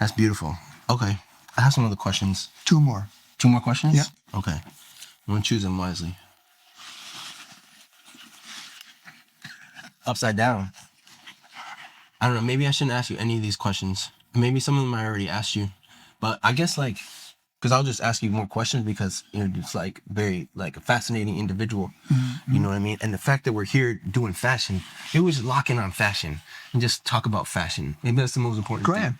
That's beautiful. Okay. I have some other questions. Two more. Two more questions? Yeah. Okay. I'm going to choose them wisely. Upside down. I don't know. Maybe I shouldn't ask you any of these questions. Maybe some of them I already asked you. But I guess because I'll just ask you more questions because you're just very a fascinating individual. Mm-hmm. You know what I mean? And the fact that we're here doing fashion, it was locking on fashion and just talk about fashion. Maybe that's the most important thing.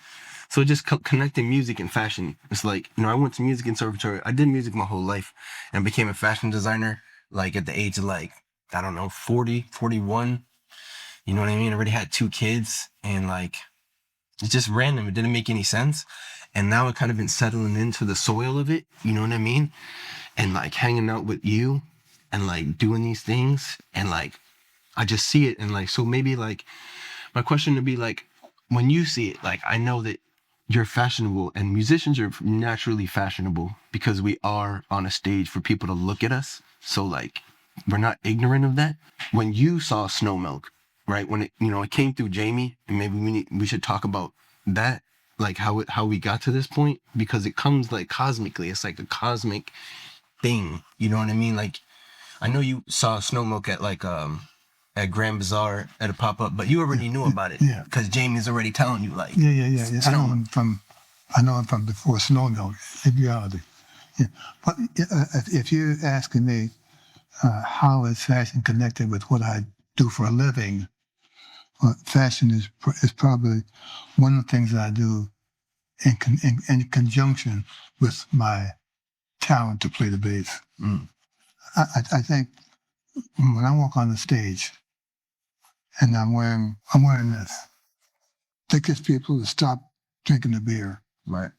So just connecting music and fashion. It's I went to music conservatory. I did music my whole life and became a fashion designer at the age of 40, 41. You know what I mean? I already had 2 kids and it's just random. It didn't make any sense. And now I've kind of been settling into the soil of it. You know what I mean? And hanging out with you and doing these things. And I just see it. And so maybe my question would be when you see it, I know that you're fashionable and musicians are naturally fashionable because we are on a stage for people to look at us. So we're not ignorant of that. When you saw Snow Milk, right? When it came through Jamie, and maybe we should talk about that, how we got to this point, because it comes cosmically. It's a cosmic thing. You know what I mean? I know you saw Snow Milk at Grand Bazaar at a pop-up, but you already knew about it. Yeah. Because Jamie's already telling you Yeah. I know him from before Snow Milk, in reality. Yeah. But if you're asking me how is fashion connected with what I do for a living, fashion is probably one of the things that I do in conjunction with my talent to play the bass. Mm. I think when I walk on the stage and I'm wearing this, that gets people to stop drinking the beer. Right.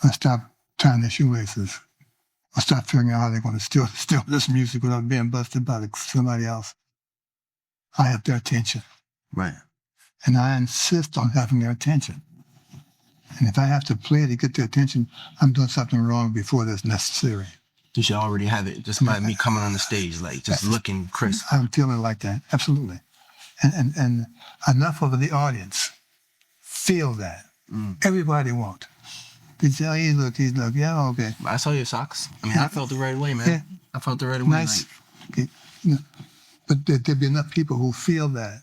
I stop tying their shoelaces. I stop figuring out how they're going to steal this music without being busted by somebody else. I have their attention. Right. And I insist on having their attention. And if I have to play to get their attention, I'm doing something wrong before that's necessary. You should already have it just by me coming on the stage, just looking crisp. I'm feeling like that, absolutely. And enough of the audience feel that. Mm. Everybody won't. They say, oh, he's look, yeah, okay. I saw your socks. I mean, I felt it right away, man. Yeah. I felt it right away. Nice. Okay. But there'd be enough people who feel that,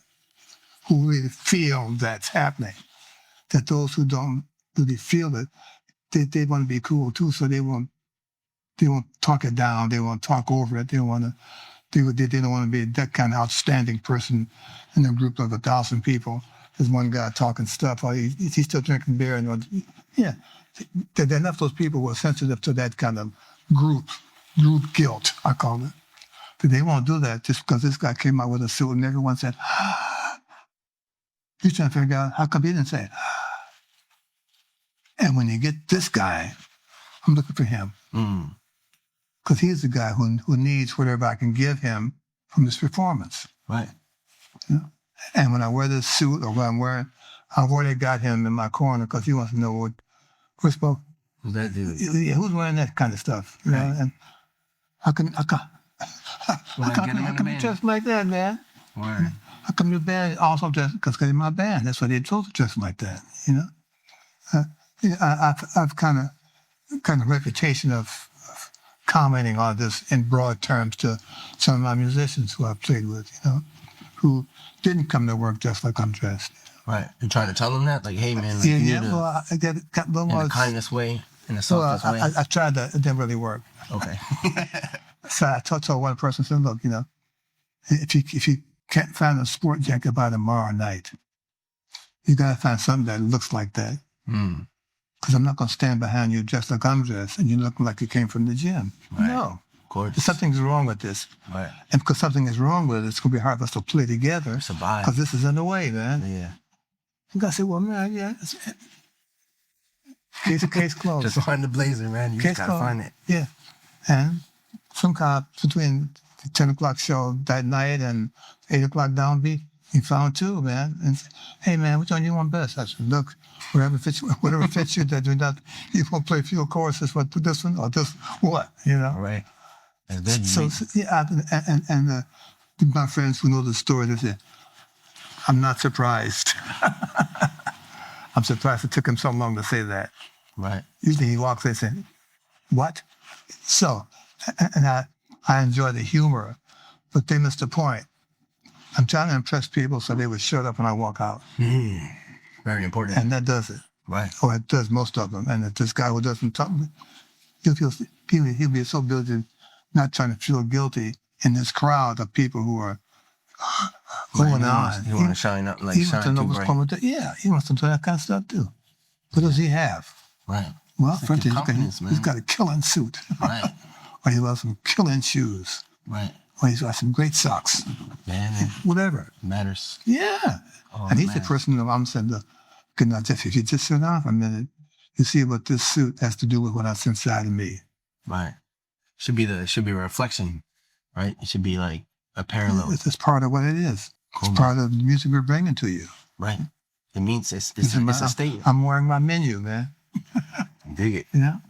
who really feel that's happening, that those who don't really feel it, they want to be cool too, so they won't talk it down, they won't talk over it, they don't want to be that kind of outstanding person in a group of 1,000 people. There's one guy talking stuff, oh, he's still drinking beer, and yeah. There are enough of those people who are sensitive to that kind of group guilt, I call it. But they won't do that just because this guy came out with a suit and everyone said, he's trying to figure out how come he didn't say it. And when you get this guy, I'm looking for him. Because he's the guy who needs whatever I can give him from this performance. Right. You know? And when I wear this suit or what I'm wearing, I've already got him in my corner because he wants to know who's that dude? Yeah, who's wearing that kind of stuff? You know? And how come you dress like that, man? Word. How come your band also dress? Because they're my band. That's why they're supposed to dress like that. You know, I've kind of reputation of commenting on this in broad terms to some of my musicians who I've played with. You know, who didn't come to work just like I'm dressed. Right. You're trying to tell them that? Hey, man, well, I got in a kindness way, in a softest way? I tried that. It didn't really work. Okay. So I told one person, said, look, if you can't find a sport jacket by tomorrow night, you got to find something that looks like that. Because I'm not going to stand behind you just like I'm dressed and you look like you came from the gym. Right. No. Of course. Something's wrong with this. Right. And because something is wrong with it, it's going to be hard for us to play together. Survive. Because this is in the way, man. Yeah. You got to say, well, man, yeah. Case closed. Just find the blazer, man. You just got to find it. Yeah. And some kind of between the 10 o'clock show that night and 8 o'clock downbeat, he found 2, man. And said, hey, man, which one you want best? I said, look, whatever fits you, that do not, you want to play a few choruses, what, this one or this, what, you know? Right. And then my friends who know the story, they say, I'm not surprised. I'm surprised it took him so long to say that. Right. Usually he walks in saying, what? So, and I enjoy the humor, but they missed the point. I'm trying to impress people so they would shut up when I walk out. Very important. And that does it. Right. Or it does most of them. And if this guy who doesn't talk, he'll be so busy not trying to feel guilty in this crowd of people who are going on. He wants to shine up, like he wants to shine know too what's bright. going on. Yeah, he wants to do that kind of stuff too. What does he have? Right. Well, It's like first your confidence, he's got a killing suit. Right. Or he wears some killing shoes. Right. Or he's got some great socks. Man, Whatever. it matters. Yeah. Oh, And he's man. the person that I'm saying, look, if you just sit down for a minute, you see what this suit has to do with what's inside of me. Right. Should be a reflection, right? It should be like a parallel. It's just part of what it is. Cool, It's part of the music we're bringing to you. Right. It means it's Listen, a statement. I'm wearing my menu, man. Dig it. You know?